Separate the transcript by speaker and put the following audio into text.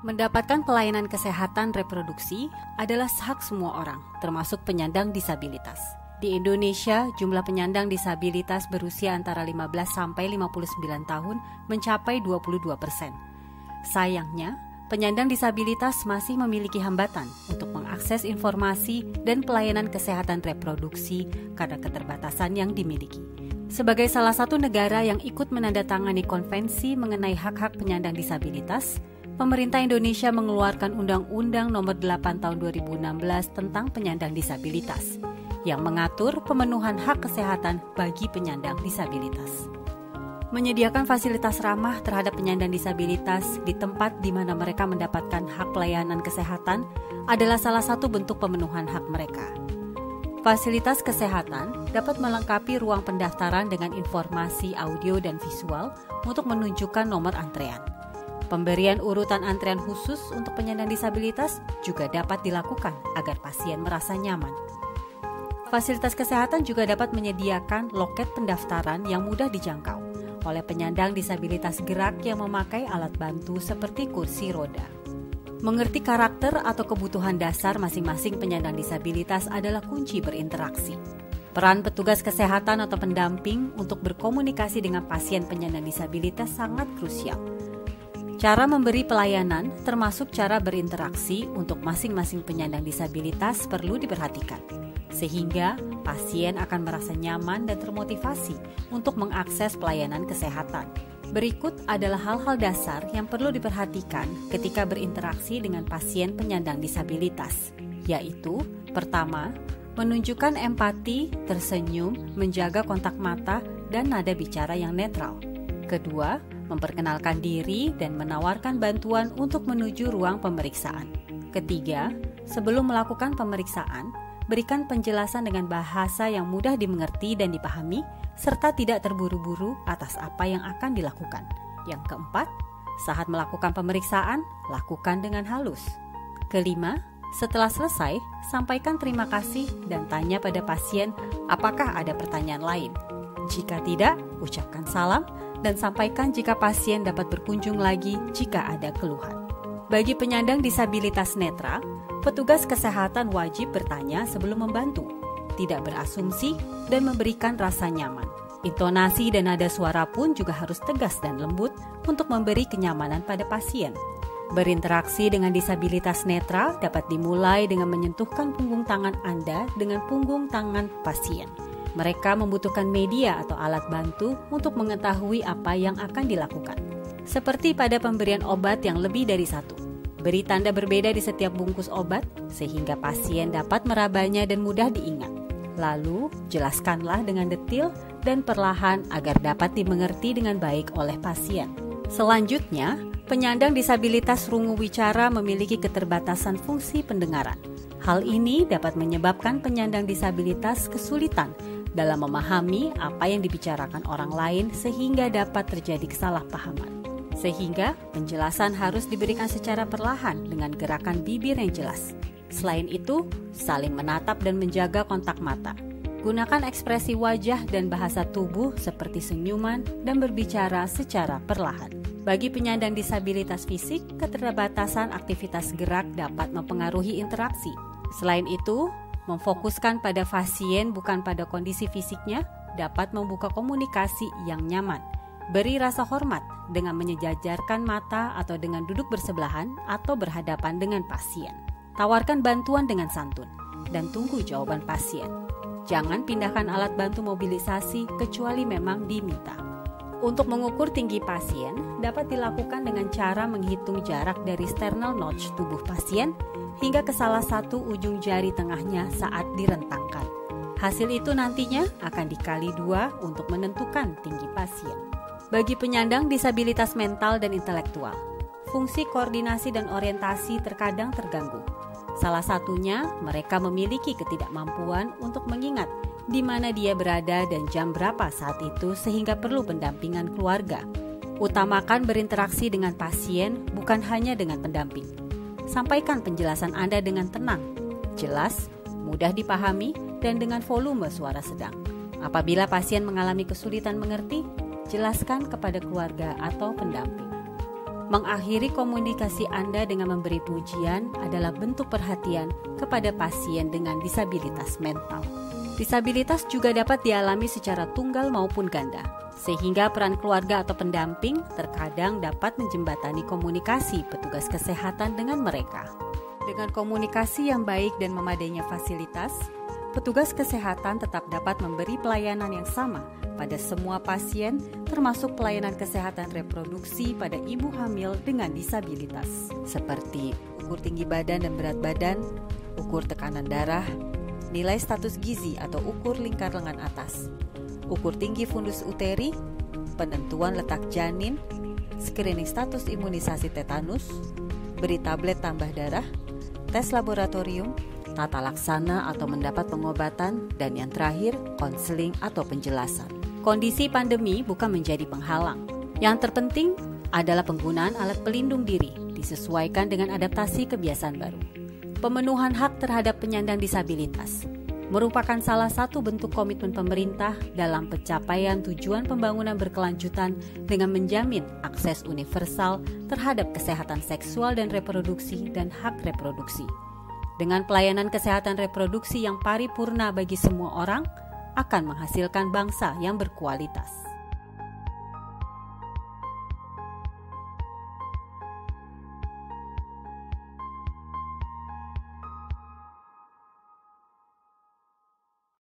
Speaker 1: Mendapatkan pelayanan kesehatan reproduksi adalah hak semua orang, termasuk penyandang disabilitas. Di Indonesia, jumlah penyandang disabilitas berusia antara 15 sampai 59 tahun mencapai 22%. Sayangnya, penyandang disabilitas masih memiliki hambatan untuk mengakses informasi dan pelayanan kesehatan reproduksi karena keterbatasan yang dimiliki. Sebagai salah satu negara yang ikut menandatangani konvensi mengenai hak-hak penyandang disabilitas, pemerintah Indonesia mengeluarkan Undang-Undang Nomor 8 Tahun 2016 tentang penyandang disabilitas yang mengatur pemenuhan hak kesehatan bagi penyandang disabilitas. Menyediakan fasilitas ramah terhadap penyandang disabilitas di tempat di mana mereka mendapatkan hak pelayanan kesehatan adalah salah satu bentuk pemenuhan hak mereka. Fasilitas kesehatan dapat melengkapi ruang pendaftaran dengan informasi audio dan visual untuk menunjukkan nomor antrean. Pemberian urutan antrean khusus untuk penyandang disabilitas juga dapat dilakukan agar pasien merasa nyaman. Fasilitas kesehatan juga dapat menyediakan loket pendaftaran yang mudah dijangkau oleh penyandang disabilitas gerak yang memakai alat bantu seperti kursi roda. Mengerti karakter atau kebutuhan dasar masing-masing penyandang disabilitas adalah kunci berinteraksi. Peran petugas kesehatan atau pendamping untuk berkomunikasi dengan pasien penyandang disabilitas sangat krusial. Cara memberi pelayanan termasuk cara berinteraksi untuk masing-masing penyandang disabilitas perlu diperhatikan, sehingga pasien akan merasa nyaman dan termotivasi untuk mengakses pelayanan kesehatan. Berikut adalah hal-hal dasar yang perlu diperhatikan ketika berinteraksi dengan pasien penyandang disabilitas, yaitu pertama, menunjukkan empati, tersenyum, menjaga kontak mata, dan nada bicara yang netral. Kedua, memperkenalkan diri dan menawarkan bantuan untuk menuju ruang pemeriksaan. Ketiga, sebelum melakukan pemeriksaan, berikan penjelasan dengan bahasa yang mudah dimengerti dan dipahami, serta tidak terburu-buru atas apa yang akan dilakukan. Yang keempat, saat melakukan pemeriksaan, lakukan dengan halus. Kelima, setelah selesai, sampaikan terima kasih dan tanya pada pasien apakah ada pertanyaan lain. Jika tidak, ucapkan salam dan sampaikan jika pasien dapat berkunjung lagi jika ada keluhan. Bagi penyandang disabilitas netra, petugas kesehatan wajib bertanya sebelum membantu, tidak berasumsi, dan memberikan rasa nyaman. Intonasi dan nada suara pun juga harus tegas dan lembut untuk memberi kenyamanan pada pasien. Berinteraksi dengan disabilitas netra dapat dimulai dengan menyentuhkan punggung tangan Anda dengan punggung tangan pasien. Mereka membutuhkan media atau alat bantu untuk mengetahui apa yang akan dilakukan. Seperti pada pemberian obat yang lebih dari satu. Beri tanda berbeda di setiap bungkus obat sehingga pasien dapat merabanya dan mudah diingat. Lalu, jelaskanlah dengan detil dan perlahan agar dapat dimengerti dengan baik oleh pasien. Selanjutnya, penyandang disabilitas rungu wicara memiliki keterbatasan fungsi pendengaran. Hal ini dapat menyebabkan penyandang disabilitas kesulitan dalam memahami apa yang dibicarakan orang lain sehingga dapat terjadi kesalahpahaman. Sehingga penjelasan harus diberikan secara perlahan dengan gerakan bibir yang jelas. Selain itu, saling menatap dan menjaga kontak mata. Gunakan ekspresi wajah dan bahasa tubuh seperti senyuman dan berbicara secara perlahan. Bagi penyandang disabilitas fisik, keterbatasan aktivitas gerak dapat mempengaruhi interaksi. Selain itu, memfokuskan pada pasien bukan pada kondisi fisiknya dapat membuka komunikasi yang nyaman. Beri rasa hormat dengan menyejajarkan mata atau dengan duduk bersebelahan atau berhadapan dengan pasien. Tawarkan bantuan dengan santun dan tunggu jawaban pasien. Jangan pindahkan alat bantu mobilisasi kecuali memang diminta. Untuk mengukur tinggi pasien dapat dilakukan dengan cara menghitung jarak dari sternal notch tubuh pasien hingga ke salah satu ujung jari tengahnya saat direntangkan. Hasil itu nantinya akan dikali 2 untuk menentukan tinggi pasien. Bagi penyandang disabilitas mental dan intelektual, fungsi koordinasi dan orientasi terkadang terganggu. Salah satunya, mereka memiliki ketidakmampuan untuk mengingat di mana dia berada dan jam berapa saat itu sehingga perlu pendampingan keluarga. Utamakan berinteraksi dengan pasien bukan hanya dengan pendamping. Sampaikan penjelasan Anda dengan tenang, jelas, mudah dipahami, dan dengan volume suara sedang. Apabila pasien mengalami kesulitan mengerti, jelaskan kepada keluarga atau pendamping. Mengakhiri komunikasi Anda dengan memberi pujian adalah bentuk perhatian kepada pasien dengan disabilitas mental. Disabilitas juga dapat dialami secara tunggal maupun ganda, sehingga peran keluarga atau pendamping terkadang dapat menjembatani komunikasi petugas kesehatan dengan mereka. Dengan komunikasi yang baik dan memadainya fasilitas, petugas kesehatan tetap dapat memberi pelayanan yang sama pada semua pasien, termasuk pelayanan kesehatan reproduksi pada ibu hamil dengan disabilitas, seperti ukur tinggi badan dan berat badan, ukur tekanan darah, nilai status gizi atau ukur lingkar lengan atas, ukur tinggi fundus uteri, penentuan letak janin, screening status imunisasi tetanus, beri tablet tambah darah, tes laboratorium, tata laksana atau mendapat pengobatan, dan yang terakhir, konseling atau penjelasan. Kondisi pandemi bukan menjadi penghalang. Yang terpenting adalah penggunaan alat pelindung diri disesuaikan dengan adaptasi kebiasaan baru. Pemenuhan hak terhadap penyandang disabilitas merupakan salah satu bentuk komitmen pemerintah dalam pencapaian tujuan pembangunan berkelanjutan dengan menjamin akses universal terhadap kesehatan seksual dan reproduksi dan hak reproduksi. Dengan pelayanan kesehatan reproduksi yang paripurna bagi semua orang, akan menghasilkan bangsa yang berkualitas.